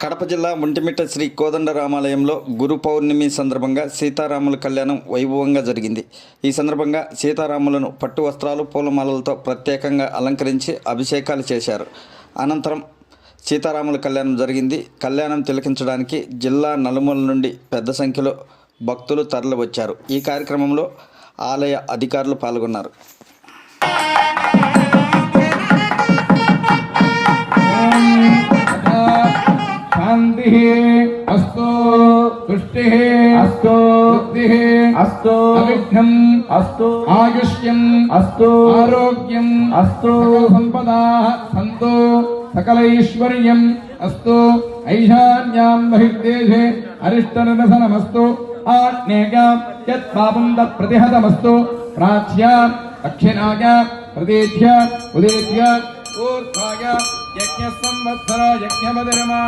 కడప జిల్లా ఒంటిమిట్ట శ్రీ కోదండరామాలయంలో గురు పౌర్ణమి సందర్భంగా సీతారాముల కళ్యాణం వైభవంగా జరిగింది. ఈ సందర్భంగా సీతారాములను పట్టు వస్త్రాలు, పూలమాలలతో ప్రత్యేకంగా అలంకరించి అభిషేకాలు చేశారు. అనంతరం సీతారాముల కళ్యాణం జరిగింది. కళ్యాణం తిలకించడానికి జిల్లా నలుమూల నుండి పెద్ద సంఖ్యలో భక్తులు తరలివచ్చారు. ఈ కార్యక్రమంలో ఆలయ అధికారులు పాల్గొన్నారు. अस्तु तुष्टिः अस्तु बुद्धिः अस्तु अविघ्नम् अस्तु आयुष्यम् अस्तु आरोग्यम् अस्तु संपदाः सन्तु सकलैश्वर्यम् अस्तु ऐशान्यां बहिर्देशे अरिष्टनिरसनमस्तु आग्नेयां यत् पापं तत् प्रतिहतमस्तु प्राच्यां दक्षिणाय प्रदेभ्य उदेभ्य ऊर्ध्वाय यज्ञ संवत्सर यज्ञपतिर्मा